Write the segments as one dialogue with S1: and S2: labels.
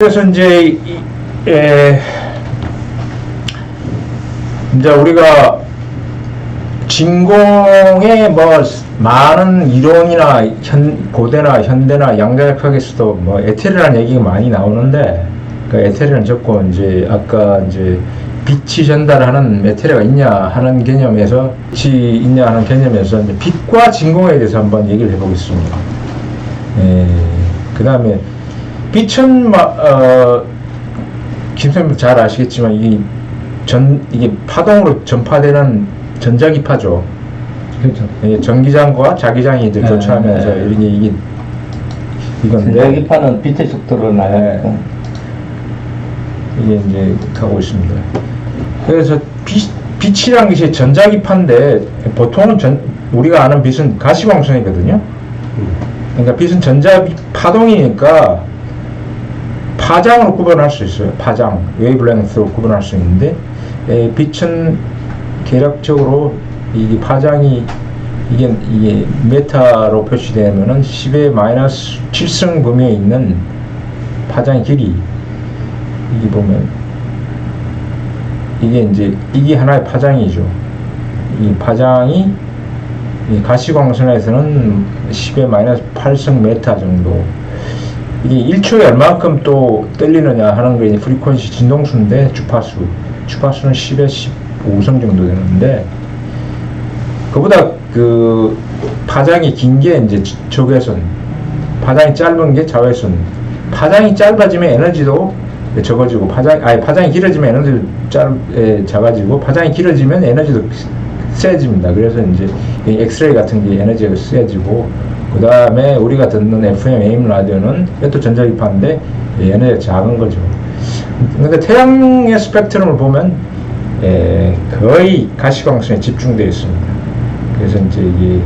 S1: 그래서 이제 이제 우리가 진공의 뭐 많은 이론이나 고대나 현대나 양자역학에서도 뭐 에테르라는 얘기가 많이 나오는데, 그 에테르는 적고 이제 아까 이제 빛이 전달하는 메테리아가 있냐 하는 개념에서 빛이 있냐 하는 개념에서 이제 빛과 진공에 대해서 한번 얘기를 해보겠습니다. 그 다음에 빛은 김선생님 잘 아시겠지만 이게 파동으로 전파되는 전자기파죠. 그렇죠. 전기장과 자기장이 이제 교차하면서 이게 이건데,
S2: 전자기파는 빛의 속도로 나가고
S1: 이게 이제 가고 있습니다. 그래서 빛이란 것이 전자기파인데 보통은 우리가 아는 빛은 가시광선이거든요. 그러니까 빛은 파동이니까 파장으로 구분할 수 있어요. 파장, 웨이브랭스로 구분할 수 있는데, 빛은 계략적으로 이게 파장이 이게 메타로 표시되면은 10의 마이너스 7승 범위에 있는 파장의 길이, 이게 보면 이게 하나의 파장이죠. 이 파장이 이 가시광선에서는 10의 마이너스 8승 메타 정도. 이게 1초에 얼마큼 또 떨리느냐 하는 게 프리퀀시 진동수인데, 주파수는 10에 15성 정도 되는데, 그보다 그 파장이 긴 게 이제 적외선, 파장이 짧은 게 자외선. 파장이 짧아지면 에너지도 적어지고, 파장이 길어지면 에너지도 작아지고, 파장이 길어지면 에너지도 세집니다. 그래서 이제 엑스레이 같은 게 에너지가 세지고, 그 다음에 우리가 듣는 FM, AM 라디오는 이것도 전자기파인데 에너지가 작은 거죠. 근데 태양의 스펙트럼을 보면 거의 가시광선에 집중되어 있습니다. 그래서 이제 이게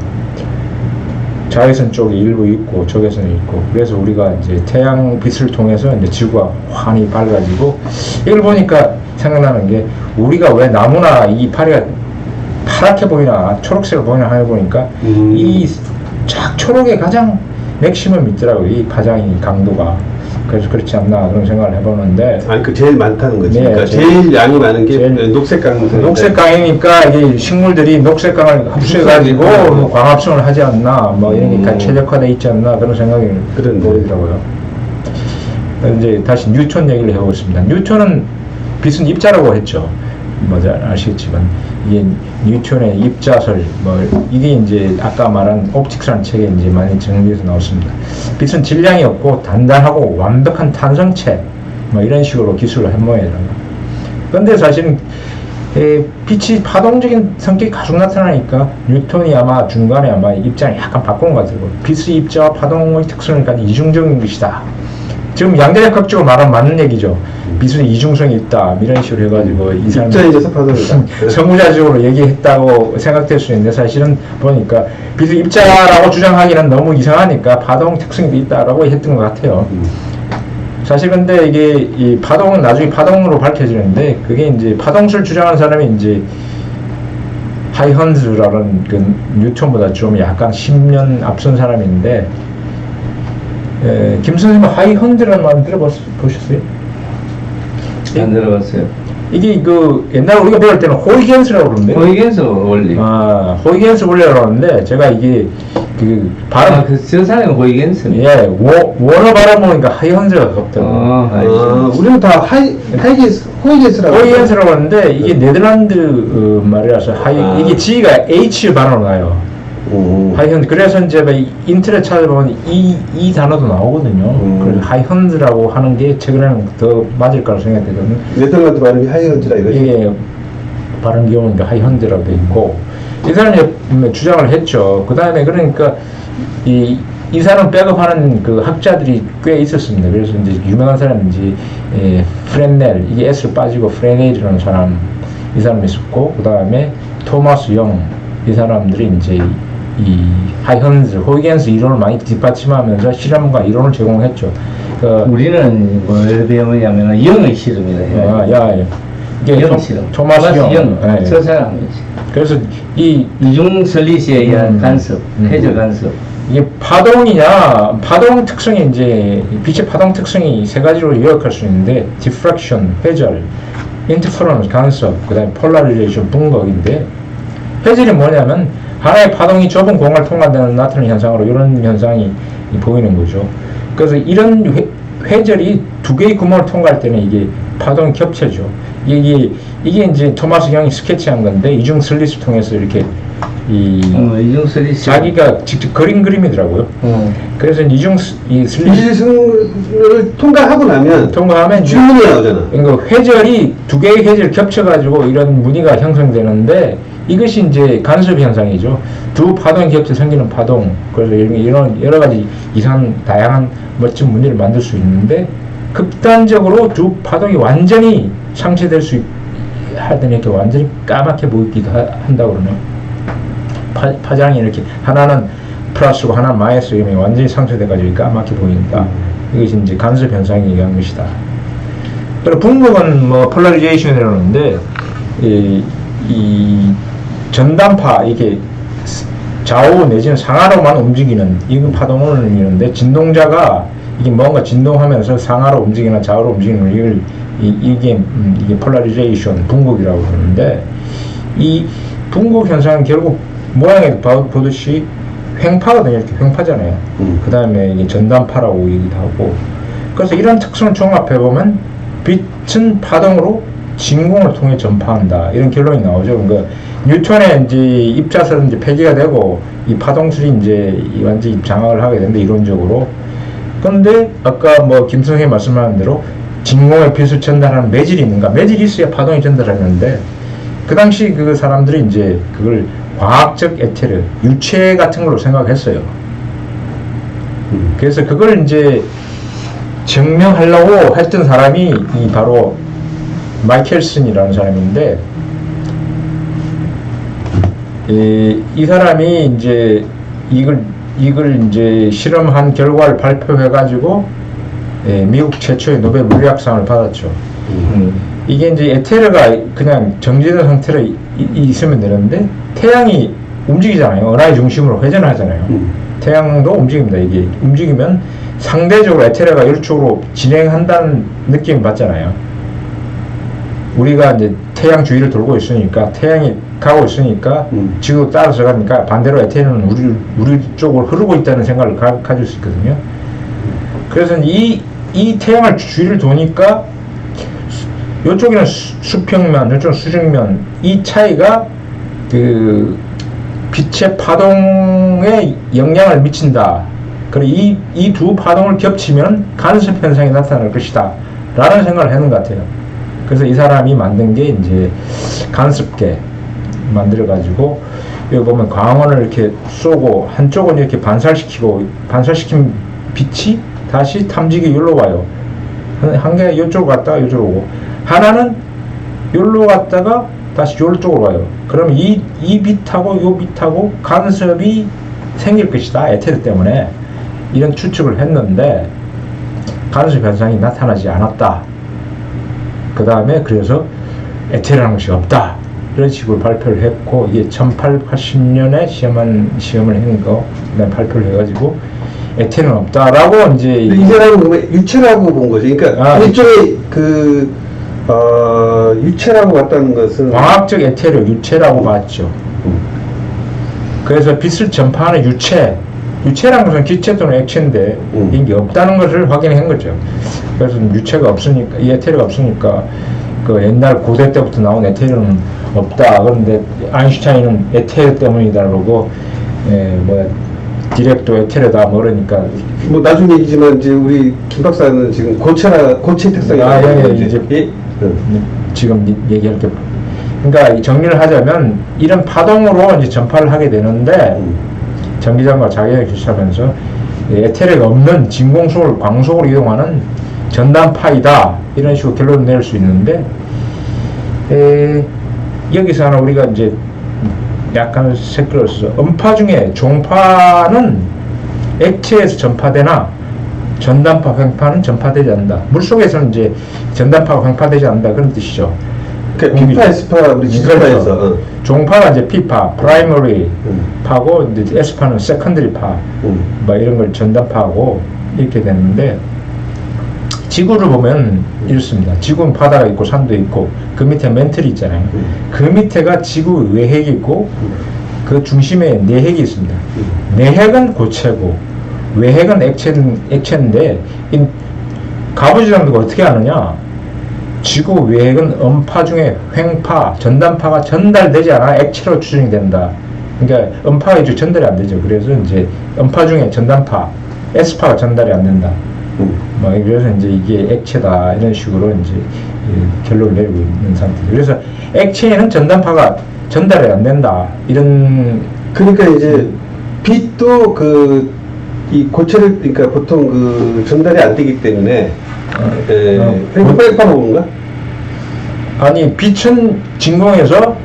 S1: 자외선 쪽이 일부 있고 적외선이 있고, 그래서 우리가 이제 태양 빛을 통해서 이제 지구가 환히 밝아지고, 이걸 보니까 생각나는 게, 우리가 왜 나무나 이 파리가 파랗게 보이나 초록색을 보이나 하여 보니까 이 초록에 가장 맥시멈 있더라고요. 이 파장이 강도가. 그래서 그렇지 않나 그런 생각을 해보는데.
S3: 아니 그 제일 많다는 거지.
S1: 네,
S3: 그러니까 제일 양이 많은 게 녹색강.
S1: 녹색강이니까 이게 식물들이 녹색강을 흡수해가지고 뭐 광합성을 하지 않나, 뭐 이러니까 최적화돼 있지 않나 그런 생각이 보이더라고요. 이제 다시 뉴턴 얘기를 해보겠습니다. 뉴턴은 빛은 입자라고 했죠. 뭐 잘 아시겠지만 이게 뉴턴의 입자설, 이게 이제 아까 말한 옵틱스라는 책에 이제 많이 정리해서 나왔습니다. 빛은 질량이 없고 단단하고 완벽한 탄성체, 이런 식으로 기술을 한 모양이더라고요. 그런데 사실은 빛이 파동적인 성격이 가속 나타나니까 뉴턴이 아마 중간에 입장을 약간 바꾼 것 같아요. 빛의 입자와 파동의 특성이니까 이중적인 것이다. 지금 양자역학적으로 말하면 맞는 얘기죠. 빛은 이중성이 있다, 이런 식으로 해가지고 이 사람이
S3: 입자에서 파동이다.
S1: 선구자적으로 얘기했다고 생각될 수 있는데, 사실은 보니까 빛의 입자라고 주장하기는 너무 이상하니까 파동 특성이 있다라고 했던 것 같아요. 사실 근데 이게 이 파동은 나중에 파동으로 밝혀지는데, 그게 이제 파동설 주장하는 사람이 이제 하이헌즈라는 그 뉴턴보다 좀 약간 10년 앞선 사람인데, 김 선생님은 하이헌즈라는 말 들어보셨어요?
S2: 안 들어봤어요.
S1: 이게 그 옛날에 우리가 배울 때는 호이겐스라고 그러는데.
S2: 호이겐스 원리.
S1: 호이겐스 원리라고 그러는데, 제가 이게 그 발음.
S2: 저 사람이 호이겐스네.
S1: 예, 원어 발음 보니까 하이헌즈가 가깝더라고요.
S3: 우리는 다 호이겐스라고
S1: 하는데, 이게 네덜란드 말이라서 이게 G가 H 발음으로 나요. 하이헌즈. 그래서 이제 인터넷 찾아보면 이 단어도 나오거든요. 그래서 하이헌즈라고 하는 게 최근에는 더 맞을 거라고 생각되거든요.
S3: 네덜란드 발음이 하이헌즈라 이거지.
S1: 이게 발음 기호니까 하이헌즈라고 돼 있고, 이 사람이 주장을 했죠. 그 다음에 그러니까 이 사람 백업하는 그 학자들이 꽤 있었습니다. 그래서 이제 유명한 사람인지 프렌넬, 이게 S로 빠지고 프레넬이라는 사람, 이 사람이 있었고, 그 다음에 토마스 영, 이 사람들이 이제 이 하이헌즈, 호이겐스 이론을 많이 뒷받침하면서 실험과 이론을 제공했죠.
S2: 우리는 뭘 배우냐면 영의 실험이라 해요.
S1: 이게
S2: 영 실험.
S1: 토마스 영.
S2: 저 사람이지.
S1: 그래서 이
S2: 이중 설리시에 의한 간섭, 해저 간섭.
S1: 이게 파동이냐, 파동 특성이 이제, 빛의 파동 특성이 세 가지로 요약할 수 있는데, 디프렉션, 회절, 인터퍼런스, 간섭, 그 다음에 폴라리제이션, 분극인데, 회절이 뭐냐면, 하나의 파동이 좁은 공간을 통과되는 나타나는 현상으로 이런 현상이 보이는 거죠. 그래서 이런 회절이 두 개의 구멍을 통과할 때는 이게 파동이 겹쳐져. 이게 이제 토마스 형이 스케치한 건데, 이중 슬릿을 통해서 이렇게
S2: 이중 슬릿.
S1: 자기가 직접 그린 그림이더라고요. 그래서 이 슬릿
S3: 슬릿을 통과하고 나면
S1: 통과하면
S3: 주문이 나오잖아.
S1: 그러니까 회절이 두 개의 회절이 겹쳐가지고 이런 무늬가 형성되는데, 이것이 이제 간섭 현상이죠. 두 파동이 겹쳐 생기는 파동. 그래서 이런 여러 가지 이상한 다양한 멋진 무늬를 만들 수 있는데, 극단적으로 두 파동이 완전히 상쇄될 수 하더니 이렇게 완전히 까맣게 보이기도 한다고 그러네요. 파장이 이렇게 하나는 플러스고 하나는 마이너스 이면 완전히 상쇄돼가지고 까맣게 보인다. 이것이 이제 간섭 현상이 얘기한 것이다. 그리고 분극은 뭐 폴라리제이션이라고 하는데, 이 전단파, 이게 좌우 내지는 상하로만 움직이는 이 파동을 의미하는데, 진동자가 이게 뭔가 진동하면서 상하로 움직이나 좌우로 움직이는 이걸 이게 폴라리제이션, 분극이라고 하는데, 이 분극 현상은 결국 모양에 보듯이 횡파거든요. 이렇게 횡파잖아요. 그 다음에 이게 전단파라고 얘기도 하고, 그래서 이런 특성을 종합해보면 빛은 파동으로 진공을 통해 전파한다, 이런 결론이 나오죠. 그러니까 뉴턴의 이제 입자설은 이제 폐기가 되고, 이 파동술이 이제 완전히 장악을 하게 되는데, 이론적으로. 그런데 아까 뭐 김선생이 말씀하신 대로 진공의 빛을 전달하는 매질이 있는가? 매질이 있어야 파동이 전달하는데, 그 당시 그 사람들이 이제 그걸 과학적 에테르, 유체 같은 걸로 생각했어요. 그래서 그걸 이제 증명하려고 했던 사람이 이 바로 마이켈슨이라는 사람인데, 이 사람이 이제 이걸 이제 실험한 결과를 발표해가지고 미국 최초의 노벨 물리학상을 받았죠. 이게 이제 에테르가 그냥 정지된 상태로 있으면 되는데, 태양이 움직이잖아요. 은하의 중심으로 회전하잖아요. 태양도 움직입니다. 이게 움직이면 상대적으로 에테르가 이쪽으로 진행한다는 느낌을 받잖아요. 우리가 이제 태양 주위를 돌고 있으니까, 태양이 가고 있으니까 지구도 따라서 가니까 반대로 에테르는 우리 쪽으로 흐르고 있다는 생각을 가질 수 있거든요. 그래서 이 태양을 주위를 도니까 이쪽에는 수평면, 이쪽은 수직면, 이 차이가 그 빛의 파동에 영향을 미친다. 그리고 이 두 파동을 겹치면 간섭 현상이 나타날 것이다, 라는 생각을 했는 것 같아요. 그래서 이 사람이 만든 게 이제 간섭계 만들어가지고, 여기 보면 광원을 이렇게 쏘고, 한쪽은 이렇게 반살시키고, 반살시킨 빛이 다시 탐지기 여기로 와요. 한 개 이쪽으로 갔다가 이쪽으로 오고, 하나는 여기로 갔다가 다시 이쪽으로 와요. 그러면 이 빛하고 이 빛하고 간섭이 생길 것이다, 에테르 때문에. 이런 추측을 했는데, 간섭 현상이 나타나지 않았다. 그 다음에 그래서 에테르라는 것이 없다, 이런 식으로 발표를 했고, 이게 1880년에 시험을 했는 거, 그다음에 발표를 해가지고 에테르는 없다라고 이제.
S3: 이 사람은 그러면 유체라고 본 거지. 그러니까 일종의 유체라고 봤다는 것은
S1: 광학적 에테르, 유체라고 봤죠. 그래서 빛을 전파하는 유체라는 것은 기체 또는 액체인데, 이게 없다는 것을 확인한 거죠. 그래서 유체가 없으니까, 이 에테르가 없으니까, 그 옛날 고대 때부터 나온 에테르는 없다. 그런데 아인슈타인은 에테르 때문이다 그러고, 디렉도 에테르다 뭐 그러니까.
S3: 뭐 나중 얘기지만 이제 우리 김 박사는 지금 고체 특성이
S1: 지금 얘기할 게, 그러니까 정리를 하자면 이런 파동으로 이제 전파를 하게 되는데, 전기장과 자기장이 교차하면서 에테르가 없는 진공 속을 광속으로 이동하는 전단파이다, 이런 식으로 결론을 낼 수 있는데, 여기서 하나 우리가 이제 약간 색깔로서, 음파 중에 종파는 액체에서 전파되나 전단파, 횡파는 전파되지 않는다. 물속에서는 이제 전단파가 횡파되지 않는다, 그런 뜻이죠.
S3: 그러니까 피파, 에스파 우리 지수파에서
S1: 종파가 이제 피파, 프라이머리 파고 이제 에스파는 세컨더리 파, 뭐 이런 걸 전담파하고 이렇게 되는데 지구를 보면 이렇습니다. 지구는 바다가 있고 산도 있고 그 밑에 멘틀이 있잖아요. 그 밑에가 지구 외핵이 있고 그 중심에 내핵이 있습니다. 내핵은 고체고 외핵은 액체인데 이 가부지랑도가 어떻게 하느냐? 지구 외핵은 음파 중에 횡파, 전단파가 전달되지 않아 액체로 추정이 된다. 그러니까 음파가 이제 전달이 안 되죠. 그래서 이제 음파 중에 전단파, S파가 전달이 안 된다. 뭐 그래서 이제 이게 액체다 이런 식으로 이제 결론을 내리고 있는 상태죠. 그래서 액체에는 전단파가 전달이 안 된다. 이런
S3: 그러니까 이제 빛도 그 이 고체를 그러니까 보통 그 전달이 안 되기 때문에 횡파가 뭔가?
S1: 아니 빛은 진공에서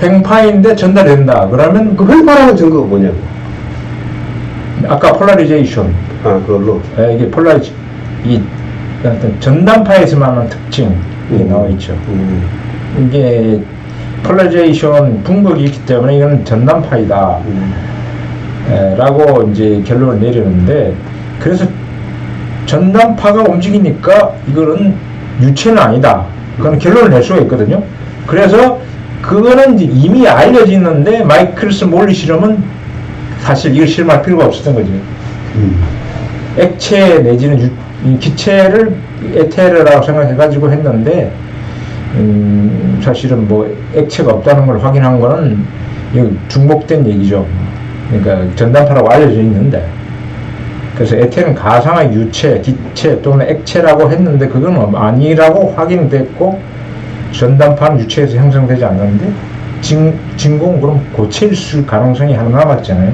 S1: 횡파인데 전달된다. 그러면
S3: 그 횡파라는 증거가 뭐냐고?
S1: 아까 폴라리제이션.
S3: 아 그걸로.
S1: 이게 이 어떤 전단파에서만한 특징이 나와 있죠. 이게 폴라리제이션 분극이 있기 때문에 이건 전단파이다. 라고 이제 결론을 내리는데 그래서 전단파가 움직이니까 이거는 유체는 아니다. 그건 결론을 낼 수가 있거든요. 그래서 그거는 이제 이미 알려지는데 마이클스 몰리 실험은 사실 이걸 실험할 필요가 없었던 거죠. 액체 내지는 기체를 에테르라고 생각해가지고 했는데 사실은 뭐 액체가 없다는 걸 확인한 거는 중복된 얘기죠. 그러니까 전단파라고 알려져 있는데 그래서 에테르는 가상의 유체, 기체 또는 액체라고 했는데 그건 아니라고 확인됐고 전단파는 유체에서 형성되지 않는데 진공은 그럼 고체일 가능성이 하나 남았잖아요.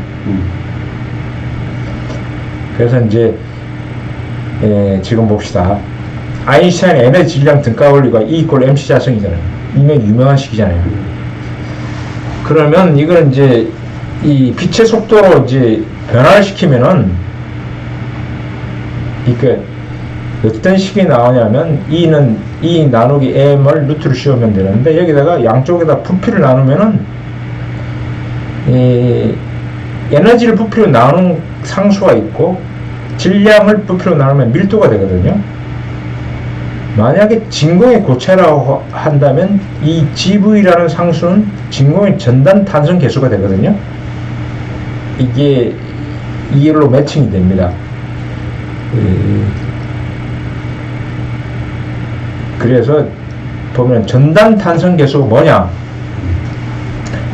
S1: 그래서 이제 지금 봅시다. 아인슈타인의 에너지 질량 등가 원리가 E = mc 자성이잖아요. 이게 유명한 식이잖아요. 그러면 이걸 이제 이 빛의 속도로 이제 변화를 시키면은 이게 어떤 식이 나오냐면 E는 E 나누기 m을 루트로 씌우면 되는데 여기다가 양쪽에다 부피를 나누면은 이 에너지를 부피로 나누는 상수가 있고 질량을 부피로 나누면 밀도가 되거든요. 만약에 진공의 고체라고 한다면 이 GV라는 상수는 진공의 전단 탄성 계수가 되거든요. 이게 이걸로 매칭이 됩니다. 그래서 보면 전단 탄성 계수가 뭐냐?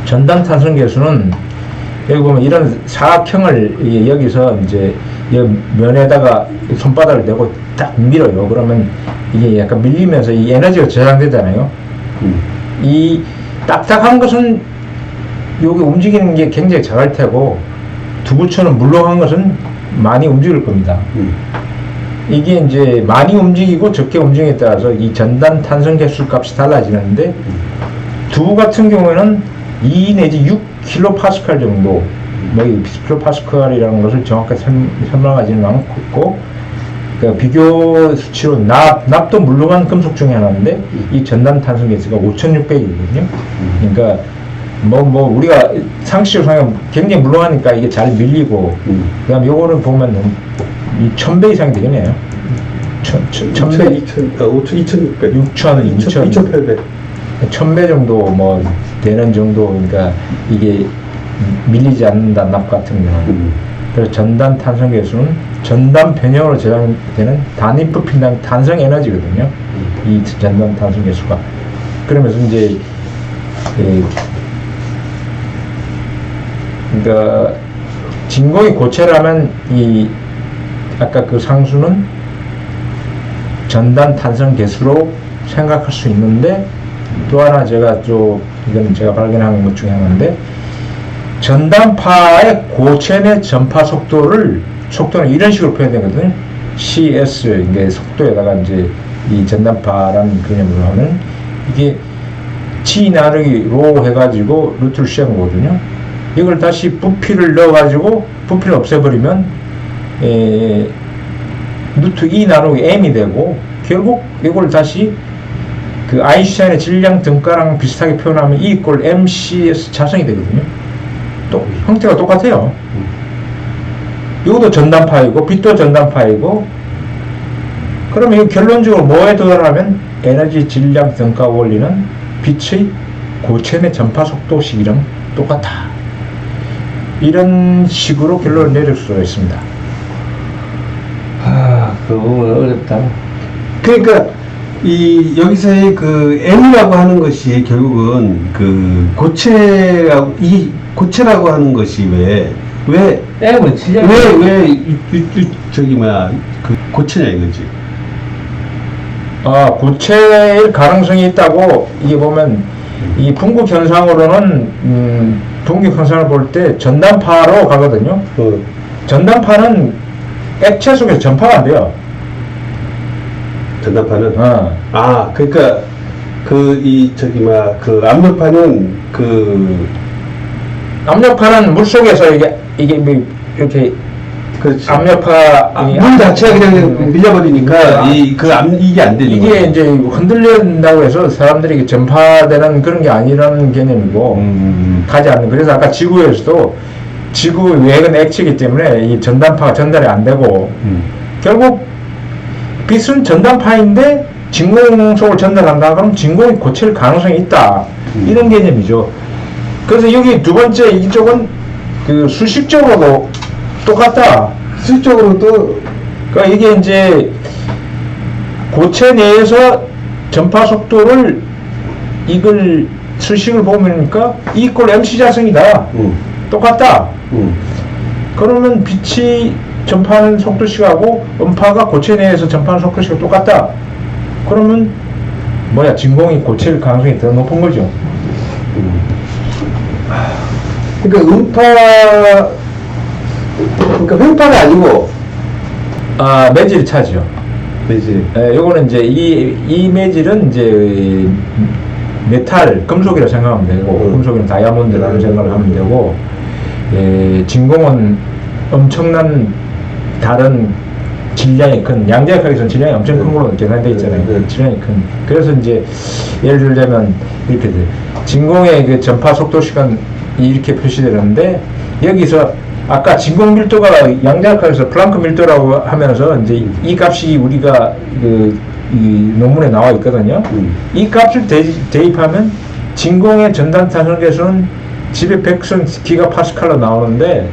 S1: 전단 탄성 계수는 여기 보면 이런 사각형을 여기서 이제 면에다가 손바닥을 대고 딱 밀어요. 그러면 이게 약간 밀리면서 이 에너지가 저장되잖아요. 이 딱딱한 것은 여기 움직이는 게 굉장히 작을 테고 두부처럼 물렁한 것은 많이 움직일 겁니다. 이게 이제 많이 움직이고 적게 움직임에 따라서 이 전단 탄성 개수 값이 달라지는데 두부 같은 경우에는 2 내지 6kPa 정도, 뭐 이 kPa이라는 것을 정확하게 설명하지는 않고 그러니까 비교 수치로 납도 물렁한 금속 중에 하나인데 이 전단 탄성 개수가 5,600이거든요. 그러니까 뭐 우리가 상식적으로 생각하면 굉장히 물렁하니까 이게 잘 밀리고 그다음 요거를 보면 이 1000배 이상이 되겠네요. 1000배,
S3: 2600,
S1: 2800, 1000배 정도 뭐 되는 정도. 그러니까 이게 밀리지 않는다 납 같은 경우는. 그래서 전단 탄성 계수는 전단 변형으로 제작되는 단위 부피당 탄성 에너지거든요. 이 전단 탄성 계수가. 그러면서 이제 그러니까 진공이 고체라면 이 아까 그 상수는 전단 탄성 계수로 생각할 수 있는데 또 하나 이건 제가 발견한 것 중에 하나인데 전단파의 고체 내 전파 속도는 이런 식으로 표현되거든요. CS 이게 속도에다가 이제 이 전단파라는 개념으로 하면 이게 G 나누기 로 해가지고 루트를 씌운 거거든요. 이걸 다시 부피를 넣어가지고 부피를 없애버리면 루트 E 나누기 M이 되고 결국 이걸 다시 그 아인슈타인의 질량 등가랑 비슷하게 표현하면 E = mc's 자성이 되거든요. 또 형태가 똑같아요. 이것도 전단파이고 빛도 전단파이고, 그러면 이 결론적으로 뭐에 도달하면 에너지 질량 등가 원리는 빛의 고체 내 전파 속도식이랑 똑같다. 이런 식으로 결론을 내릴 수가 있습니다.
S2: 그 부분은 어렵다.
S3: 그러니까 이 여기서의 그 M이라고 하는 것이 결국은 그 고체라고, 이 고체라고 하는 것이 왜
S2: M은 질량.
S3: 저기 뭐야 그 고체냐 이거지.
S1: 고체일 가능성이 있다고, 이게 보면 이 분국 현상으로는 분국 현상을 볼 때 전단파로 가거든요. 전단파는 액체 속에서 전파가 안 돼요.
S3: 전단파는 그러니까 그 압력파는
S1: 압력파는 물 속에서 이게 뭐 이렇게
S3: 그렇지.
S1: 압력파
S3: 물 자체가 그냥 밀려버리니까 이게 안 되는
S1: 이게
S3: 거야.
S1: 이제 흔들린다고 해서 사람들이 이게 전파되는 그런 게 아니라는 개념이고 가지 않는. 그래서 아까 지구에서도 지구 외곽은 액체이기 때문에 이 전단파가 전달이 안 되고 결국 빛은 전단파인데 진공 속을 전달한다 그러면 진공이 고칠 가능성이 있다. 이런 개념이죠. 그래서 여기 두 번째 이쪽은 그 수식적으로도 똑같다.
S3: 수식적으로도
S1: 그러니까 이게 이제 고체 내에서 전파 속도를 이걸 수식을 보면니까 E = mc 자성이다. 똑같다. 그러면 빛이 전파하는 속도식하고 음파가 고체 내에서 전파하는 속도식하고 똑같다. 그러면 뭐야, 진공이 고칠 가능성이 더 높은 거죠.
S3: 그러니까 그러니까 횡파가 아니고
S1: 매질이 차죠.
S3: 매질.
S1: 요거는 이제 이 매질은 이제 메탈, 금속이라고 생각하면 되고, 금속은 다이아몬드라는 생각을 하면 되고, 진공은 엄청난 다른 질량이 큰, 양자역학에서는 질량이 엄청 큰 걸로 계산되어 있잖아요. 질량이 큰. 그래서 이제 예를 들자면 이렇게 돼. 진공의 그 전파 속도 시간 이렇게 표시되는데, 여기서 아까 진공 밀도가 양자역학에서 플랑크 밀도라고 하면서 이제 이 값이 우리가 이 논문에 나와 있거든요. 이 값을 대입하면 진공의 전단 탄성 계수는 집에 100선 기가파스칼로 나오는데,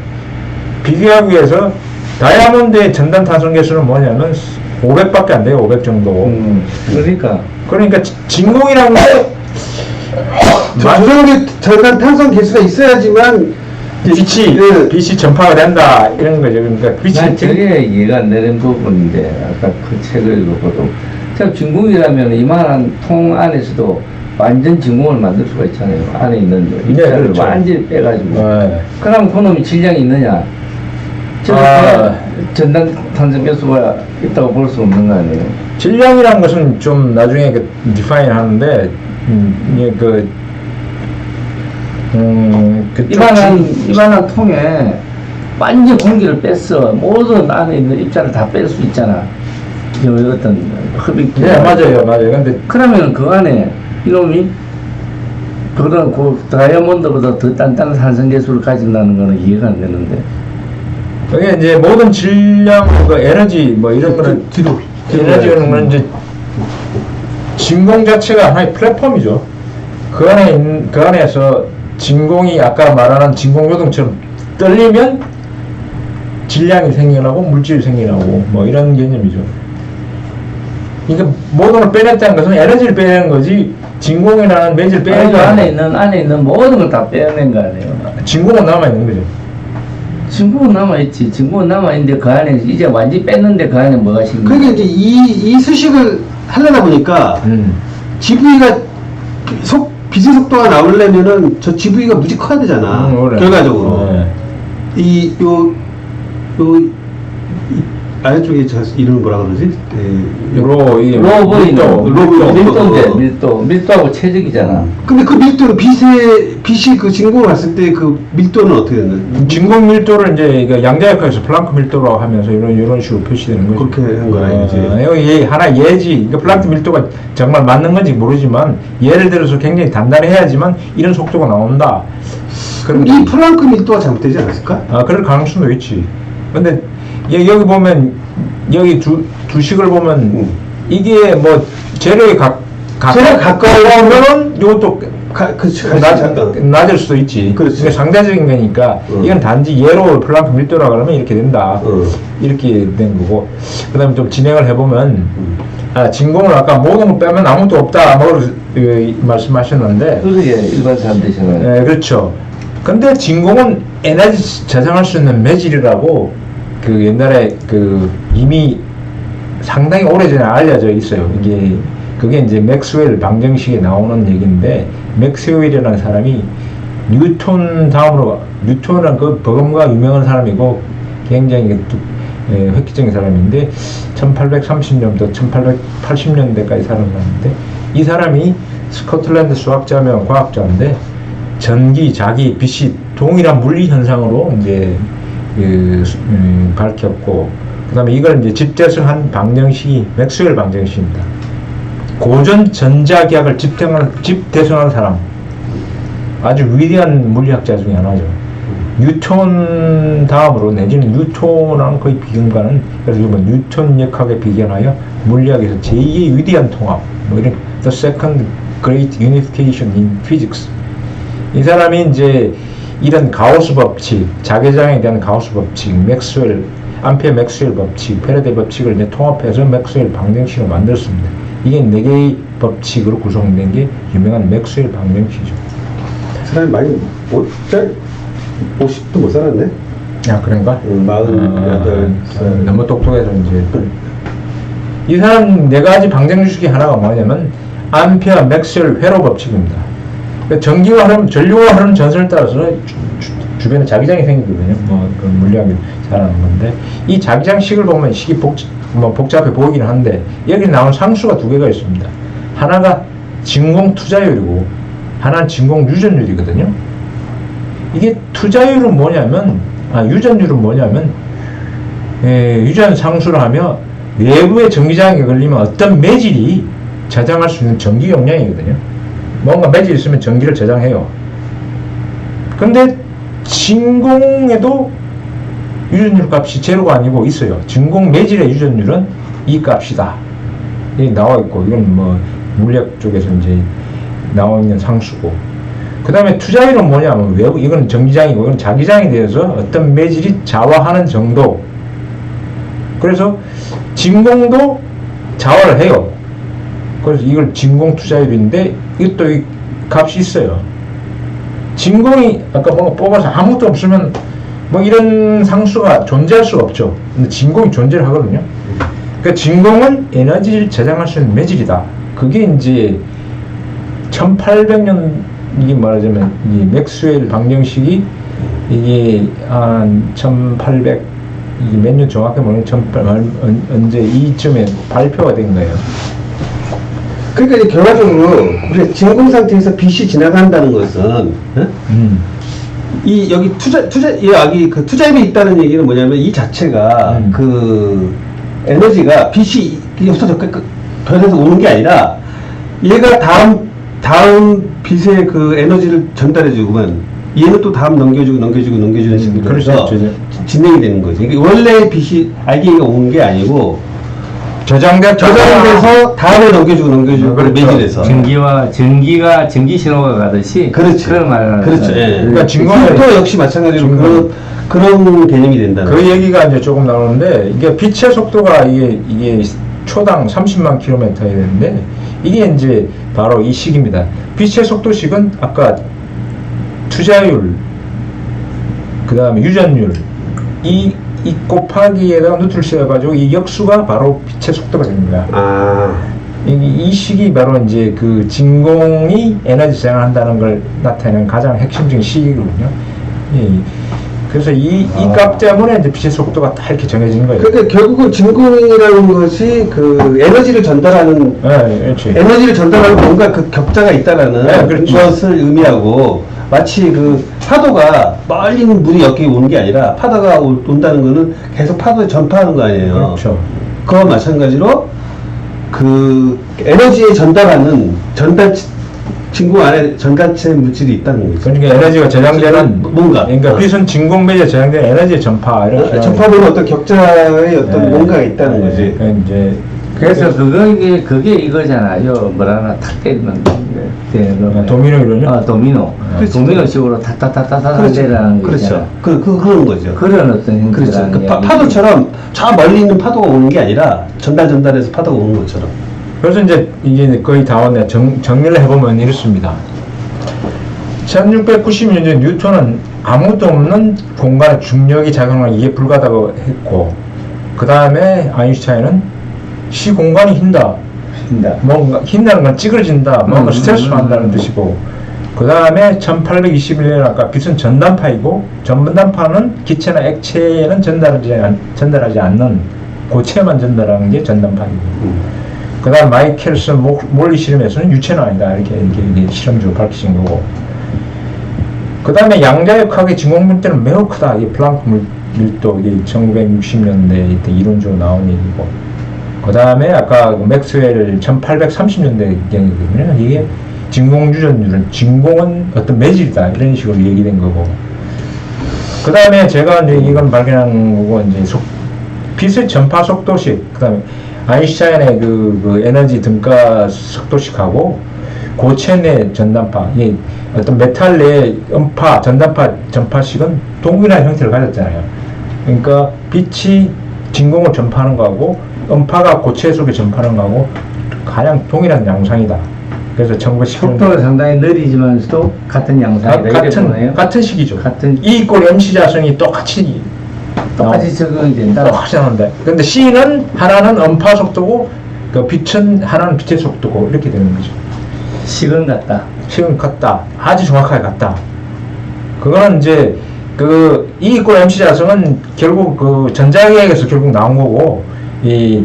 S1: 비교하기 위해서 다이아몬드의 전단 탄성 계수는 뭐냐면 500밖에 안 돼요. 500 정도. 그러니까 진공이라는 게
S3: 저정도의 전단 탄성 개수가 있어야지만
S1: 빛이 전파가 된다 이런 거죠. 그러니까
S2: 난 저게 이해가 안 되는 부분인데, 아까 그 책을 읽어도 참 진공이라면 이만한 통 안에서도 완전 진공을 만들 수가 있잖아요. 안에 있는 입자를
S1: 그렇죠.
S2: 완전히 빼가지고. 그럼 그놈이 질량이 있느냐? 전단 탄성 계수가 있다고 볼 수 없는 거 아니에요?
S1: 질량이라는 것은 좀 나중에 디파인 하는데,
S2: 이만한 통에 완전 공기를 뺐어. 모든 안에 있는 입자를 다 뺄 수 있잖아. 어떤 흡입.
S1: 맞아요. 근데
S2: 그러면 그 안에 이놈이 그보다 그 다이아몬드보다 더 단단한 산성 계수를 가진다는 거는 이해가 안 되는데.
S1: 그게 이제 모든 질량, 에너지 이런 거는 에너지는 이제 진공 자체가 하나의 플랫폼이죠. 그 안에서 진공이 아까 말하는 진공 요동처럼 떨리면 질량이 생겨나고 물질이 생겨나고 이런 개념이죠. 그러니까 모든 걸 빼냈다는 것은 에너지를 빼내는 거지, 진공이라는 매질을 빼내는 거
S2: 안에 있는 모든 걸 다 빼낸 거 아니에요?
S1: 진공은 남아있는 거죠.
S2: 진공은 남아있지. 진공은 남아있는데 그 안에 이제 완전히 뺐는데 그 안에 뭐가 생겨?
S3: 그러니까 이제 이 수식을 하려다 보니까 GV가 빛의 속도가 나오려면은 저 GV가 무지 커야 되잖아. 결과적으로. 아래쪽에 저 이름을 뭐라 그러지?
S2: 밀도하고 최적이잖아.
S3: 근데 그 밀도는 빛이 그 진공을 왔을 때 그 밀도는 어떻게 되는 거야?
S1: 진공 밀도를 이제 양자역학에서 플랑크 밀도라고 하면서 이런 식으로 표시되는 거죠.
S3: 그렇게 한 거라 이제.
S1: 여기 하나 예지. 그러니까 플랑크 밀도가 정말 맞는 건지 모르지만 예를 들어서 굉장히 단단해야지만 이런 속도가 나온다.
S3: 그럼 이 플랑크 밀도가 잘못되지 않았을까?
S1: 그럴 가능성도 있지. 근데 여기 보면 여기 두 식을 보면 이게 뭐 재료에 가까우면은 이것도 낮을 수도 있지.
S3: 그렇지.
S1: 이게 상대적인 거니까 이건 단지 예로 플랑크 밀도라 그러면 이렇게 된다. 이렇게 된 거고. 그다음에 좀 진행을 해보면 진공을 아까 모든 걸 빼면 아무것도 없다. 뭐 말씀하셨는데.
S2: 그게 일반 사람들이 생각해요.
S1: 네, 그렇죠. 근데 진공은 에너지 저장할 수 있는 매질이라고 그 옛날에 그 이미 상당히 오래전에 알려져 있어요. 그게 이제 맥스웰 방정식에 나오는 얘기인데, 맥스웰이라는 사람이 뉴턴 다음으로, 뉴턴은 그 버금가 유명한 사람이고 굉장히 획기적인 사람인데 1830년부터 1880년대까지 살아났는데, 이 사람이 스코틀랜드 수학자며 과학자인데 전기, 자기, 빛이 동일한 물리 현상으로 이제 밝혔고, 그 다음에 이걸 이제 집대성한 방정식이 맥스웰 방정식입니다. 고전 전자기학을 집대성한 사람, 아주 위대한 물리학자 중에 하나죠. 뉴턴 다음으로, 내지는 뉴턴이랑 거의 비근가는, 그래서 뭐 뉴턴 역학에 비견하여 물리학에서 제2의 위대한 통합, 뭐 이런 The Second Great Unification in Physics. 이 사람이 이제 이런 가우스 법칙, 자개장에 대한 가우스 법칙, 맥스웰, 암페어 맥스웰 법칙, 페라데이 법칙을 이제 통합해서 맥스웰 방정식을 만들었습니다. 이게 4개의 법칙으로 구성된 게 유명한 맥스웰 방정식이죠.
S3: 그 사람이 많이 50도 못 살았네.
S1: 그런가?
S3: 48살.
S1: 너무 똑똑해서 이제. 이 사람 4가지 방정식이 하나가 뭐냐면 암페어 맥스웰 회로 법칙입니다. 그러니까 전기와 흐름, 전류와 흐르는 전선을 따라서 주변에 자기장이 생기거든요. 그 물리학이 잘하는 건데, 이 자기장식을 보면 식이 복잡해 보이긴 한데, 여기 나온 상수가 2개가 있습니다. 하나가 진공 투자율이고 하나는 진공 유전율이거든요. 이게 투자율은 뭐냐면, 유전율은 뭐냐면, 유전 상수를 하며 내부의 전기장애가 걸리면 어떤 매질이 저장할 수 있는 전기 용량이거든요. 뭔가 매질이 있으면 전기를 저장해요. 근데 진공에도 유전율 값이 제로가 아니고 있어요. 진공 매질의 유전율은 이 값이다. 이게 나와 있고, 이건 뭐 물리학 쪽에서 이제 나와 있는 상수고. 그 다음에 투자율은 뭐냐면 외부, 이건 전기장이고, 이건 자기장에 대해서 어떤 매질이 자화하는 정도. 그래서 진공도 자화를 해요. 그래서 이걸 진공 투자율인데, 이것도 이 값이 있어요. 진공이 아까 뭔가 뽑아서 아무것도 없으면 뭐 이런 상수가 존재할 수가 없죠. 근데 진공이 존재를 하거든요. 그러니까 진공은 에너지를 저장할 수 있는 매질이다. 그게 이제 1800년, 이게 말하자면 이 맥스웰 방정식이 이게 한 1800, 이게 몇 년 정확히 모르겠는데 언제 이쯤에 발표가 된 거예요.
S3: 그러니까 이제 결과적으로 우리가 진공 상태에서 빛이 지나간다는 것은 이 여기 여기 그 투자입이 있다는 얘기는 뭐냐면, 이 자체가 그 에너지가 빛이 없어져 변해서 오는 게 아니라 얘가 다음 빛에 그 에너지를 전달해주고만 얘는 또 다음 넘겨주는 식으로 해서 진행이 되는 거지. 그러니까 원래 빛이 RGA가 오는 게 아니고 저장돼서 다음에 넘겨주고
S1: 그렇죠.
S3: 매질해서
S2: 전기가 전기 신호가 가듯이.
S3: 그렇지.
S2: 그런 말을
S3: 그렇죠.
S2: 하는
S3: 그러니까 진공도 역시 마찬가지로 그런 개념이 된다.
S1: 그 얘기가 이제 조금 나오는데, 이게 빛의 속도가 이게 초당 30만 km야 되는데, 이게 이제 바로 이 식입니다. 빛의 속도식은 아까 투자율, 그 다음에 유전율, 이 곱하기에다가 누트를 씌워가지고 이 역수가 바로 빛의 속도가 됩니다. 이 식이 바로 이제 그 진공이 에너지 저장한다는 걸 나타내는 가장 핵심적인 식이거든요. 그래서 이 값 때문에 이제 빛의 속도가 다 이렇게 정해지는 거예요.
S3: 그러니까 결국은 진공이라는 것이 그 에너지를 전달하는
S1: 네, 그렇지.
S3: 에너지를 전달하는 뭔가 그 격자가 있다라는
S1: 네, 그렇죠.
S3: 것을 의미하고 마치 그 파도가 멀리 있는 물이 여기 오는 게 아니라 파도가 온다는 거는 계속 파도에 전파하는 거 아니에요.
S1: 그렇죠.
S3: 그와 마찬가지로 그 에너지에 전달하는 진공 안에 전달체 물질이 있다는 거죠.
S1: 그러니까 에너지가 저장되는
S3: 뭔가.
S1: 그러니까 빛은 진공 매제 저장되는 에너지의 전파 이렇게
S3: 전파되는 어떤 격자의 어떤
S1: 네.
S3: 뭔가가 있다는
S1: 네.
S3: 거지.
S1: 그러니까 이제
S2: 그래서 그게 이거잖아요. 뭐라 하나 탁 때리면 되는 거.
S1: 도미노 이론이요?
S2: 아, 도미노.
S3: 그렇지.
S2: 도미노식으로 탁탁탁탁탁
S3: 그렇죠.
S2: 내려가는 거
S3: 그렇죠.
S2: 있잖아.
S3: 그런 거죠.
S2: 그런 어떤
S3: 그렇죠.
S2: 형태라는
S3: 그
S2: 이야기지.
S3: 파도처럼 저 멀리 있는 파도가 오는 게 아니라 전달해서 파도가 오는 것처럼.
S1: 그래서 이제 거의 다 왔네. 정리를 해보면 이렇습니다. 1690년대 뉴턴은 아무도 없는 공간에 중력이 작용하는 이게 불가다고 했고, 그 다음에 아인슈타인은 시공간이 흰다.
S2: 흰다.
S1: 뭔가 흰다는 건 찌그러진다. 뭔가 스트레스 받는다는 뜻이고, 그 다음에 1821년 아까 빛은 전단파이고, 전단파는 기체나 액체에는 전달하지 않는 고체만 전달하는 게 전단파이고, 그 다음 마이켈슨 몰리 실험에서는 유체는 아니다. 이렇게 실험적으로 밝히신 거고, 그 다음에 양자역학의 진공밀도는 매우 크다. 이 플랑크 밀도, 이게 1960년대 이때 이론적으로 나온 얘기고, 그 다음에 아까 맥스웰 1830년대 얘기거든요. 이게 진공유전율은 진공은 어떤 매질이다. 이런 식으로 얘기된 거고, 그 다음에 제가 이제 이건 발견한 거고, 이제 빛의 전파 속도식, 그 다음에 아인슈타인의 그 에너지 등가 속도식하고 고체 내 전단파, 이 어떤 메탈 내 음파, 전파식은 동일한 형태를 가졌잖아요. 그러니까 빛이 진공을 전파하는 거하고 음파가 고체 속에 전파하는 거하고 가장 동일한 양상이다. 그래서 1910년대
S2: 속도가 상당히 느리지만서도 같은 양상이다.
S1: 같은 식이죠.
S2: 같은
S1: E 이꼴 MC 자성이 똑같이
S2: 적용이 된다.
S1: 똑같이 나오는데, 근데 C는 하나는 음파 속도고, 그 빛은 하나는 빛의 속도고 이렇게 되는 거죠.
S2: 식은 같다.
S1: 식은 같다. 아주 정확하게 같다. 그거는 이제 그 E 이꼴 MC 자성은 결국 그 전자계에서 결국 나온 거고, 이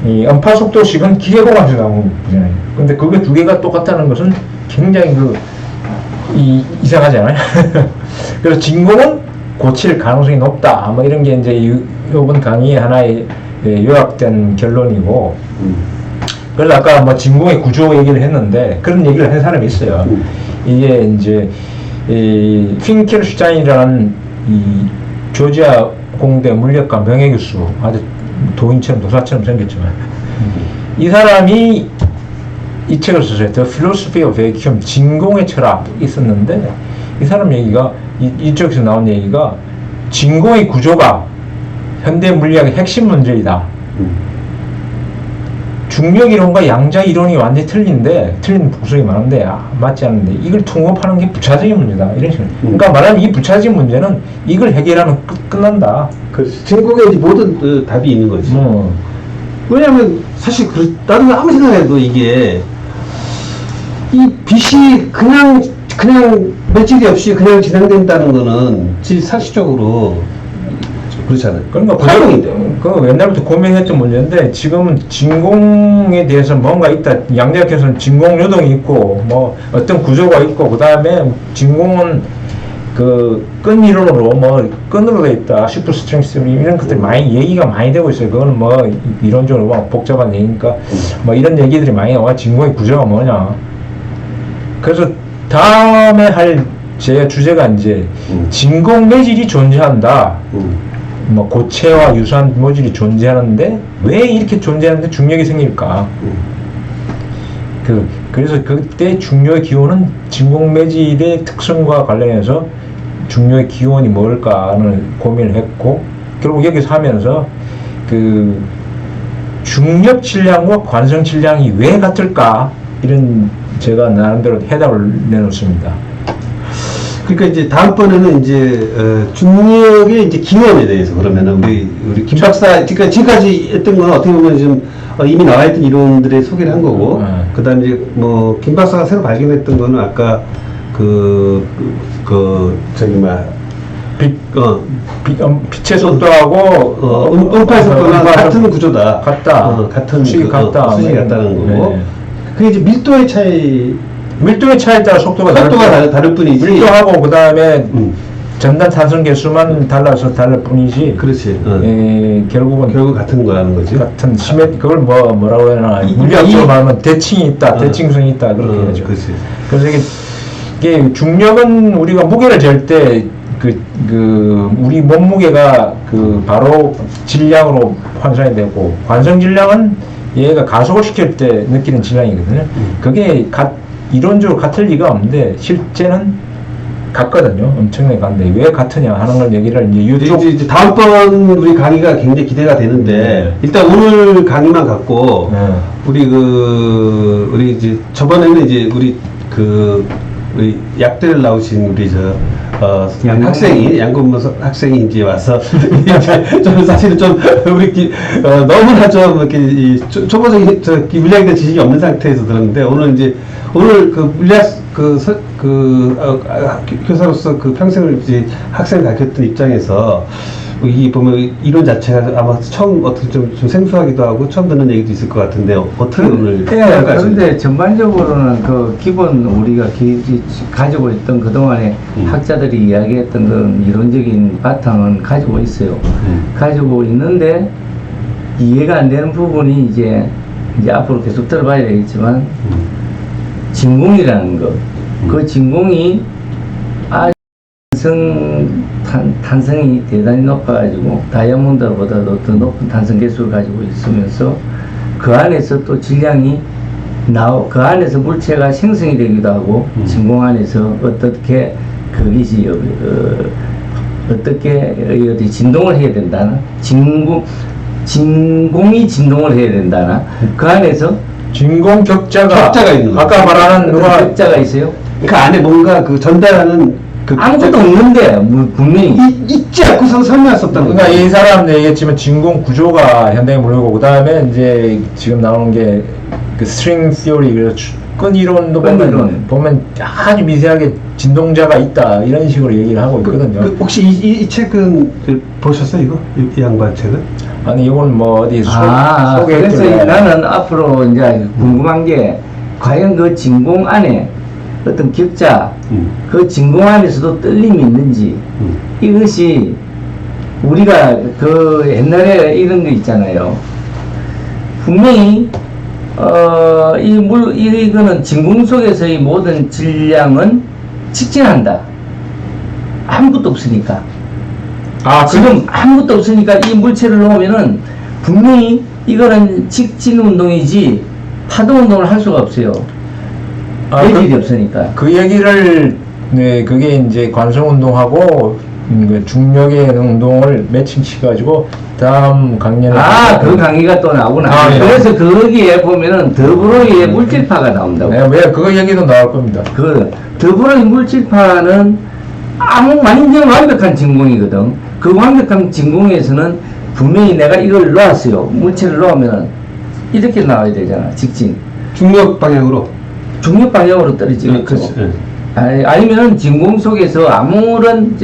S1: 음파 속도식은 기계공학에서 나온 거잖아요. 근데 그게 두 개가 똑같다는 것은 굉장히 이상하잖아요. 그래서 진공은 고칠 가능성이 높다. 뭐 이런 게 이제 이번 강의의 하나의 요약된 결론이고, 그래서 아까 뭐 진공의 구조 얘기를 했는데 그런 얘기를 한 사람이 있어요. 이게 이제 핑켈슈타인이라는 이 조지아 공대 물리학과 명예교수, 아주 도인처럼 도사처럼 생겼지만, 이 사람이 이 책을 썼어요. The Philosophy of Vacuum, 진공의 철학이 있었는데, 이 사람 얘기가 이쪽에서 나온 얘기가 진공의 구조가 현대 물리학의 핵심 문제이다. 중력 이론과 양자 이론이 완전히 틀린 구석이 많은데 맞지 않는데 이걸 통합하는 게 부차적인 문제다. 이런 식으로. 그러니까 말하면 이 부차적인 문제는 이걸 해결하면 끝난다.
S3: 그렇지. 진공에 이제 모든 답이 있는 거지. 왜냐면 사실 나도 아무 생각해도 이게 이 빛이 그냥 매질이 없이 그냥 진행된다는 거는 사실적으로 그렇잖아요.
S1: 그러니까 그 옛날부터 고민했던 문제인데 지금은 진공에 대해서 뭔가 있다. 양자역학에서는 진공 요동이 있고 뭐 어떤 구조가 있고, 그 다음에 진공은 그 끈 이론으로 뭐 끈으로 돼 있다. 슈퍼 스트렝스 이런 것들이 많이 얘기가 많이 되고 있어요. 그거는 뭐 이론적으로 막 복잡한 얘기니까 뭐 이런 얘기들이 많이 나와. 진공의 구조가 뭐냐. 그래서 다음에 할 제 주제가 이제 진공 매질이 존재한다. 뭐 고체와 유사한 모질이 존재하는데 왜 이렇게 존재하는데 중력이 생길까? 그래서 그때 중력의 기원은 진공 매질의 특성과 관련해서 중력의 기원이 뭘까를 고민을 했고, 결국 여기서 하면서 그 중력 질량과 관성 질량이 왜 같을까? 이런 제가 나름대로 해답을 내놓습니다.
S3: 그러니까 이제 다음번에는 이제 중력의 이제 기원에 대해서 그러면은 우리 김 박사, 그러니까 지금까지 했던 건 어떻게 보면 좀 이미 나와 있던 이론들의 소개를 한 거고, 그다음에 이제 뭐 김 박사가 새로 발견했던 거는 아까 저기
S1: 빛의 속도하고
S3: 음파의 속도랑
S1: 음파
S3: 같은
S1: 속도
S3: 구조다.
S1: 같다.
S3: 같은
S1: 수식이 같다.
S3: 수식이 같다는 거고.
S1: 네.
S3: 그게 이제 밀도의 차이,
S1: 밀도의 차이에 따라 속도가
S3: 다를 뿐이지.
S1: 밀도하고 그 다음에
S3: 음.
S1: 전단 탄성 개수만 달라서 다를 뿐이지.
S3: 그렇지.
S1: 결국은
S3: 결국 같은 거라는 거지.
S1: 같은 그걸 뭐라고 해야 하나 물리학적으로 말하면 대칭이 있다, 대칭성이 있다 그렇게 하죠.
S3: 그렇지.
S1: 그래서 이게 중력은 우리가 무게를 잴 때 우리 몸무게가 바로 질량으로 환산이 되고 관성 질량은 얘가 가속을 시킬 때 느끼는 질량이거든요. 그게 이론적으로 같을 리가 없는데 실제는 같거든요. 엄청나게 같은데 왜 같으냐 하는 걸 얘기를
S3: 이제 다음번 우리 강의가 굉장히 기대가 되는데 일단 오늘 강의만 갖고 우리 이제 저번에는 이제 우리 약대를 나오신 우리 학생이 양금모 학생이 이제 와서 이제 좀 사실은 좀 우리 너무나 좀 이렇게 초보적인 물리학에 대한 지식이 없는 상태에서 들었는데 오늘 물리학 교사로서 평생을 이제 학생을 가르쳤던 입장에서 이 보면 이론 자체가 아마 처음 어떻게 좀 생소하기도 하고 처음 듣는 얘기도 있을 것 같은데 어떻게 오늘
S2: 그런데 전반적으로는 기본 우리가 가지고 있던 그동안에 학자들이 이야기했던 그런 이론적인 바탕은 가지고 있어요. 가지고 있는데 이해가 안 되는 부분이 이제 앞으로 계속 들어봐야 되겠지만 진공이라는 것, 그 진공이 탄성이 대단히 높아가지고 다이아몬드보다도 더 높은 탄성 개수를 가지고 있으면서 그 안에서 또 질량이 그 안에서 물체가 생성이 되기도 하고 진공 안에서 어떻게 그것이 어떻게 어디 진동을 해야 된다나 진공이 진동을 해야 된다나 그 안에서
S1: 진공 격자가
S3: 있는 거야.
S1: 아까 말하는
S2: 격자가 있어요.
S3: 그 안에 뭔가 전달하는
S2: 아무것도 없는데 분명히
S3: 있지 않고서 설명할 수 없다는
S1: 그러니까
S3: 거죠.
S1: 이 사람도 얘기했지만 진공 구조가 현대의 물리고 그 다음에 이제 지금 나오는 게 스트링 시어리 그래서 끈 이론도 보면 아주 미세하게 진동자가 있다 이런 식으로 얘기를 하고 있거든요.
S3: 혹시 이 책은 보셨어요 이거 이 양반 책은?
S1: 아니 이건 뭐 어디
S2: 그래서 나는 앞으로 이제 궁금한 게 과연 그 진공 안에 어떤 격자, 그 진공 안에서도 뜰림이 있는지, 이것이 우리가 옛날에 이런 거 있잖아요. 분명히, 이거는 진공 속에서의 모든 질량은 직진한다. 아무것도 없으니까. 지금 아무것도 없으니까 이 물체를 놓으면은 분명히 이거는 직진 운동이지 파동 운동을 할 수가 없어요. 배질이 없으니까.
S1: 그 얘기를 그게 이제 관성 운동하고 중력의 운동을 매칭시켜가지고 다음 강연에
S2: 그 강의가 또 나오구나. 그래서 거기에 보면은 더브로이의 물질파가 나온다고.
S1: 왜 그거 얘기도 나올 겁니다.
S2: 더브로이 물질파는 완전 완벽한 진공이거든. 그 완벽한 진공에서는 분명히 내가 이걸 놓았어요. 물체를 놓으면은 이렇게 나와야 되잖아. 직진.
S3: 중력 방향으로
S2: 떨어지겠죠. 아니면은 진공 속에서 아무런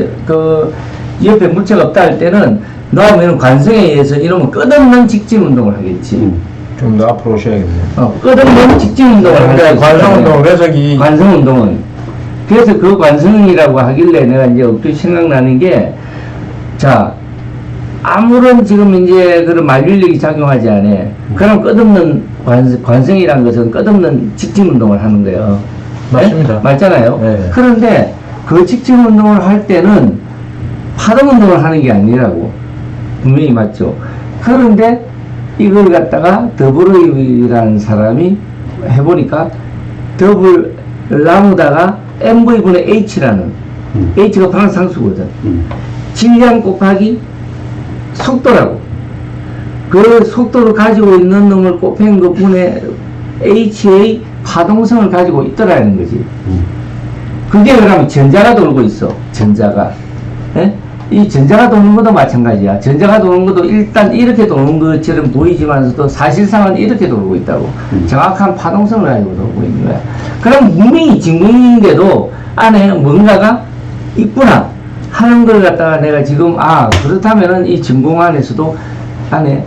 S2: 옆에 물체가 없다 할 때는 놓으면 관성에 의해서 이러면 끝없는 직진 운동을 하겠지.
S1: 좀 더 앞으로 오셔야겠네요.
S2: 끝없는 직진 운동을 하겠지.
S1: 관성 운동 그래서
S2: 관성 운동은 그래서 그 관성이라고 하길래 내가 이제 엎드려 생각나는 게 아무런 지금 이제 그런 만류력이 작용하지 않아. 그럼 끝없는 관성이라는 것은 끝없는 직진 운동을 하는 거예요.
S1: 맞습니다.
S2: 네? 맞잖아요.
S1: 네.
S2: 그런데 그 직진 운동을 할 때는 파동 운동을 하는 게 아니라고. 분명히 맞죠. 그런데 이걸 갖다가 더블이라는 사람이 해보니까 더블 나누다가 mv분의 h라는 h가 방상수거든. 질량 곱하기 속도라고. 그 속도를 가지고 있는 놈을 곱한 것 분의 h의 파동성을 가지고 있더라는 거지. 그게 그러면 전자가 돌고 있어. 전자가. 예? 이 전자가 도는 것도 마찬가지야. 전자가 도는 것도 일단 이렇게 도는 것처럼 보이지만서도 사실상은 이렇게 돌고 있다고. 정확한 파동성을 가지고 돌고 있는 거야. 그럼 분명히 진공인데도 안에 뭔가가 있구나. 하는 걸 갖다가 내가 지금 그렇다면은 이 진공 안에서도 안에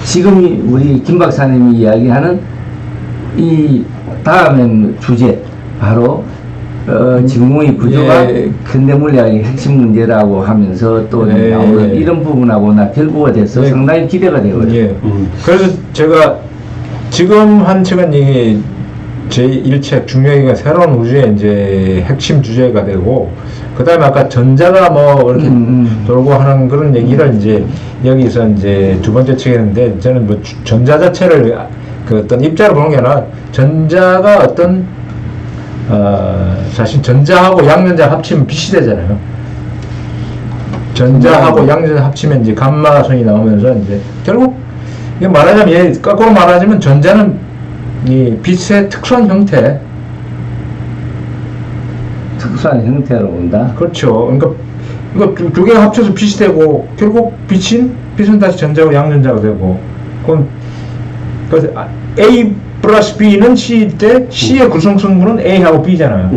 S2: 지금 우리 김 박사님이 이야기하는 이 다음엔 주제 바로 진공의 구조가
S1: 예.
S2: 현대물리학의 핵심 문제라고 하면서 또
S1: 예.
S2: 나오는 이런 부분하고 나 결부가 돼서
S1: 예.
S2: 상당히 기대가 되거든요.
S1: 예. 그래서 제가 지금 한 책은 이게 제1책 중력이가 새로운 우주의 이제 핵심 주제가 되고, 그 다음에 아까 전자가 뭐 이렇게 돌고 하는 그런 얘기를 이제 여기서 이제 두 번째 책에 했는데, 저는 뭐 전자 자체를 그 어떤 입자로 보는 게 아니라 전자가 어떤 사실 전자하고 양전자 합치면 빛이 되잖아요. 전자하고 양전자 합치면 이제 감마선이 나오면서 이제 결국 이게 말하자면 거꾸로 말하자면 전자는 이 빛의 특수한 형태.
S2: 특수한 형태로 본다.
S1: 그렇죠. 그러니까 두 개가 합쳐서 빛이 되고, 결국 빛은 다시 전자고 양전자가 되고, 그래서 A 플러스 B는 C일 때 C의 구성성분은 A하고 B잖아요.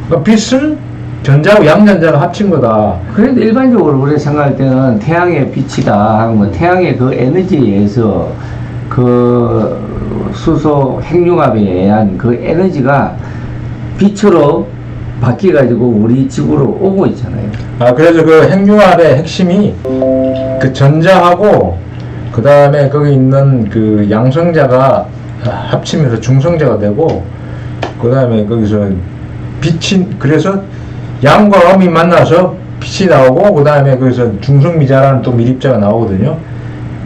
S1: 그러니까 빛은 전자하고 양전자가 합친 거다.
S2: 그런데 일반적으로 우리가 생각할 때는 태양의 빛이다 하면 태양의 그 에너지에 의해서 그 수소 핵융합에 의한 그 에너지가 빛으로 바뀌어가지고 우리 지구로 오고 있잖아요.
S1: 그래서 그 핵융합의 핵심이 그 전자하고 그 다음에 거기 있는 그 양성자가 합치면서 중성자가 되고, 그 다음에 거기서 그래서 양과 음이 만나서 빛이 나오고, 그 다음에 거기서 중성미자라는 또 미립자가 나오거든요.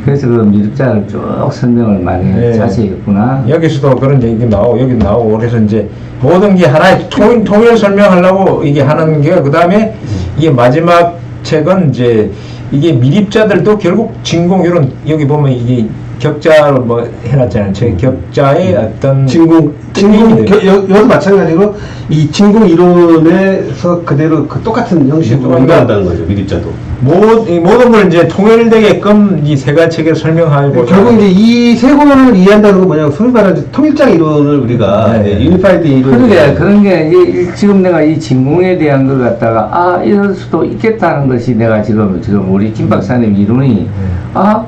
S2: 그래서 그 미립자를 쭉 설명을 많이 자세히 했구나.
S1: 여기서도 그런 얘기 나오고, 여기 나오고, 그래서 이제 모든 게 하나의 통일 설명하려고 이게 하는 게, 그 다음에 이게 마지막 책은 이제 이게 미립자들도 결국 진공, 이런, 여기 보면 이게 격자로 뭐 해놨잖아요. 제 격자의 어떤
S3: 여기도 마찬가지로 이 진공 이론에서 그대로 그 똑같은 형식으로 인가한다는 거죠, 미립자도.
S1: 모든 걸 이제 통일되게끔 이 세 가지 책에 설명하고,
S3: 결국 이제 이 세 권을 이해한다는 건 뭐냐면 소위 말하는 통일장 이론을 우리가 유니파이드 이론.
S2: 그런 게 지금 내가 이 진공에 대한 걸 갖다가 이럴 수도 있겠다는 것이 내가 지금 우리 김 박사님 이론이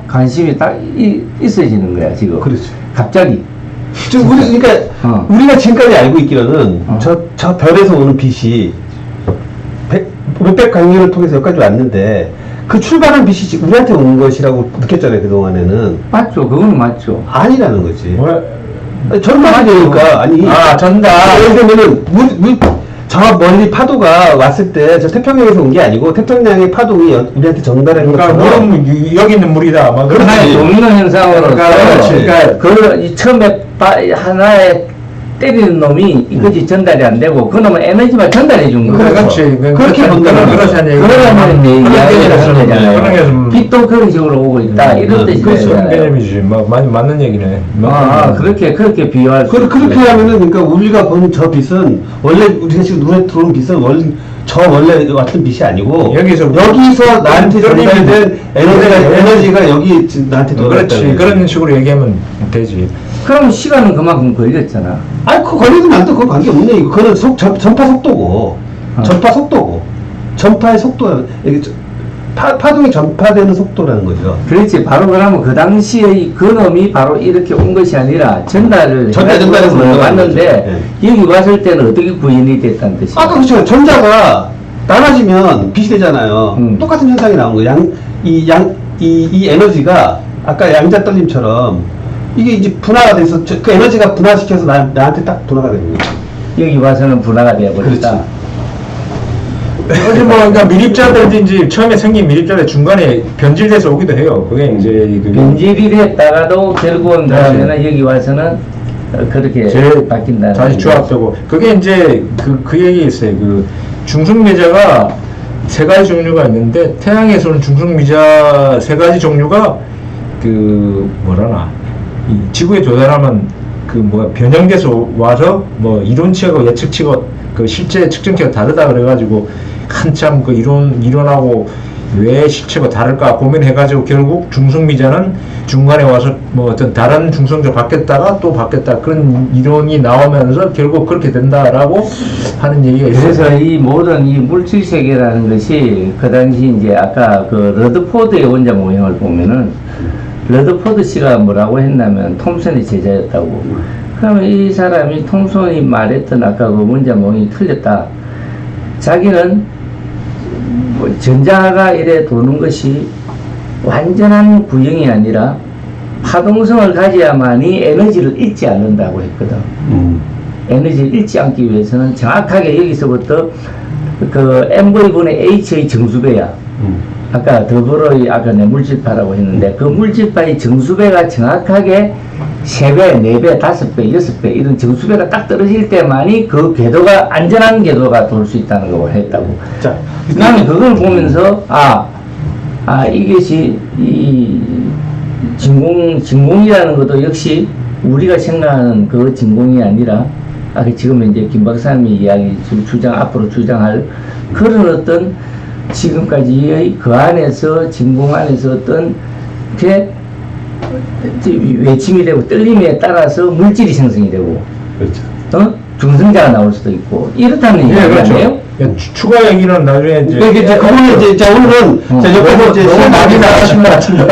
S2: 관심이 딱 있어지는 거야 지금.
S3: 그렇죠.
S2: 갑자기.
S3: 지금 그러니까 우리가 지금까지 알고 있기로는 저 별에서 오는 빛이 몇백 광년을 통해서 여기까지 왔는데 그 출발한 빛이 우리한테 온 것이라고 느꼈잖아요, 그동안에는.
S2: 맞죠. 그건 맞죠.
S3: 아니라는 거지.
S1: 왜?
S3: 전달이 되니까.
S1: 전달.
S3: 예를 들면은 저 멀리 파도가 왔을 때 저 태평양에서 온 게 아니고 태평양의 파동이 우리한테 전달하는 것처럼.
S1: 여기 있는 물이다. 막 그런
S2: 하나의 도미노 현상으로. 그러니까 처음에 하나의 때리는 놈이 이것이 전달이 안 되고 그 놈은 에너지만 전달해 준 거예요.
S1: 그렇지.
S3: 그렇게 본다는
S2: 그러면 이야기를 하는 거잖아요. 빛도 그런 식으로 오고 있다. 이런 뜻이
S1: 그런 개념이지. 맞는 얘기네.
S2: 그렇게 비유할 수
S3: 그렇게 하면은, 그러니까 우리가 보는 저 빛은 원래 우리가 지금 눈에 들어오는 빛은 원래 왔던 빛이 아니고 여기서 나한테 전달된 에너지가 여기 나한테
S1: 그렇지. 그런 식으로 얘기하면 되지.
S2: 그럼 시간은 그만큼 걸렸잖아.
S3: 그 걸리든 말든 그건 관계없네. 그거는 전파 속도고, 전파의 속도, 파동이 전파되는 속도라는 거죠.
S2: 그렇지. 바로 그러면 그 당시에 그 놈이 바로 이렇게 온 것이 아니라 전달해서 왔는데 여기 왔을 때는 어떻게 구현이 됐다는 뜻이야?
S3: 그렇죠. 전자가 나눠지면 빛이 되잖아요. 똑같은 현상이 나온 거예요. 이 에너지가 아까 양자떨림처럼 이게 이제 분화가 돼서 그 에너지가 분화시켜서 나한테 딱 분화가 되는 거예요.
S2: 여기 와서는 분화가 되어버렸다.
S1: 그러니까 미립자들도 이제 처음에 생긴 미립자들 중간에 변질돼서 오기도 해요. 그게 이제
S2: 변질이 됐다가도 결국은 그러면은 여기 와서는 그렇게 바뀐다.
S1: 다시 조합되고, 그게 이제 그 얘기 있어요. 그 중성미자가 세 가지 종류가 있는데, 태양에서 오는 중성미자 세 가지 종류가 이 지구에 도달하면 변형돼서 와서 이론치하고 예측치고 그 실제 측정치가 다르다 그래가지고 한참 그 이론하고 왜 식체가 다를까 고민해가지고 결국 중성미자는 중간에 와서 뭐 어떤 다른 중성조 바뀌었다가 또 바뀌었다 그런 이론이 나오면서 결국 그렇게 된다라고 하는 얘기가 있어요.
S2: 그래서 이 모든 이 물질 세계라는 것이 그 당시 이제 아까 그 러드포드의 원자 모형을 보면은 러드포드 씨가 뭐라고 했냐면 톰슨의 제자였다고. 그러면 이 사람이 톰슨이 말했던 아까 그 원자 모형이 틀렸다. 자기는 뭐 전자가 이래 도는 것이 완전한 구형이 아니라 파동성을 가져야만이 에너지를 잃지 않는다고 했거든. 에너지를 잃지 않기 위해서는 정확하게 여기서부터 그 mv분의 h의 정수배야. 아까 더불어의 아까 내 물질파라고 했는데 그 물질파의 정수배가 정확하게 3배, 4배, 5배, 6배 이런 정수배가 딱 떨어질 때만이 그 궤도가 안전한 궤도가 돌 수 있다는 걸 했다고.
S3: 자,
S2: 나는 그걸 보면서 이것이 이 진공이라는 것도 역시 우리가 생각하는 그 진공이 아니라 지금 이제 김 박사님이 앞으로 주장할 그런 어떤 지금까지의 그 안에서 진공 안에서 어떤 게 외침이 되고 떨림에 따라서 물질이 생성이 되고
S3: 그렇죠.
S2: 중성자가 나올 수도 있고 이렇다는 얘기 아니에요?
S1: 추가 얘기는 나중에 이제
S3: 그거는 이제 자 오늘은 자 옆에서 이제
S1: 너무 많이 나가신 것 같은데.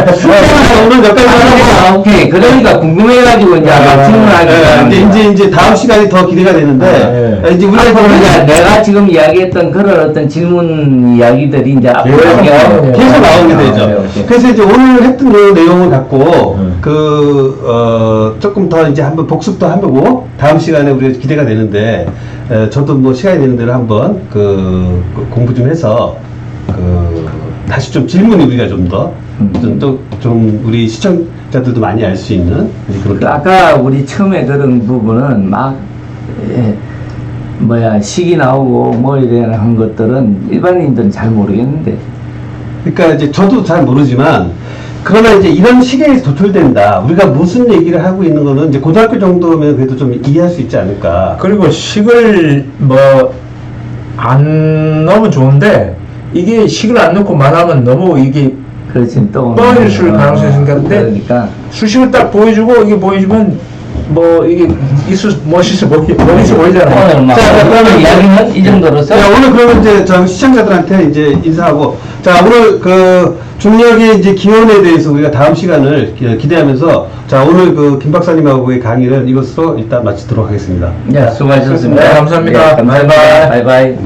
S3: 오늘 몇 가지
S2: 오케이. 그러니까 궁금해가지고 이제 질문하기.
S3: 이제 다음 시간이 더 기대가 되는데 이제 우리가
S2: 이제 내가 지금 이야기했던 그런 어떤 질문 이야기들이 이제 앞으로
S3: 계속 나오게 되죠.
S2: 오케이.
S3: 그래서 이제 오늘 했던 그 내용을 갖고 조금 더 이제 한번 복습도 해보고 다음 시간에 우리가 기대가 되는데 저도 뭐 시간이 되는 대로 한번 그 공부 좀 해서 다시 좀 질문이 우리가 좀 더 좀 우리 시청자들도 많이 알 수 있는 그런
S2: 아까 우리 처음에 그런 부분은 막 식이 나오고 뭐 이래 한 것들은 일반인들은 잘 모르겠는데.
S3: 그러니까 이제 저도 잘 모르지만 그러나 이제 이런 시계에서 도출된다. 우리가 무슨 얘기를 하고 있는 거는 이제 고등학교 정도면 그래도 좀 이해할 수 있지 않을까.
S1: 그리고 식을 안 넣으면 좋은데 이게 식을 안 넣고만 하면 너무 이게
S2: 그렇지 또
S1: 뻔했을 가능성이 생겼는데
S2: 그러니까
S1: 수식을 딱 보여주고 이게 보여주면 이게 멋있어 보이잖아요.
S2: 자, 그러면 이야기는 이 정도로서.
S3: 자, 오늘 그러면 이제 저 시청자들한테 이제 인사하고 자 오늘 그 중력의 이제 기원에 대해서 우리가 다음 시간을 기대하면서 자 오늘 그 김 박사님하고의 강의를 이것으로 일단 마치도록 하겠습니다.
S2: 네, 수고하셨습니다.
S1: 네, 감사합니다.
S2: 네, 감사합니다. 바이바이.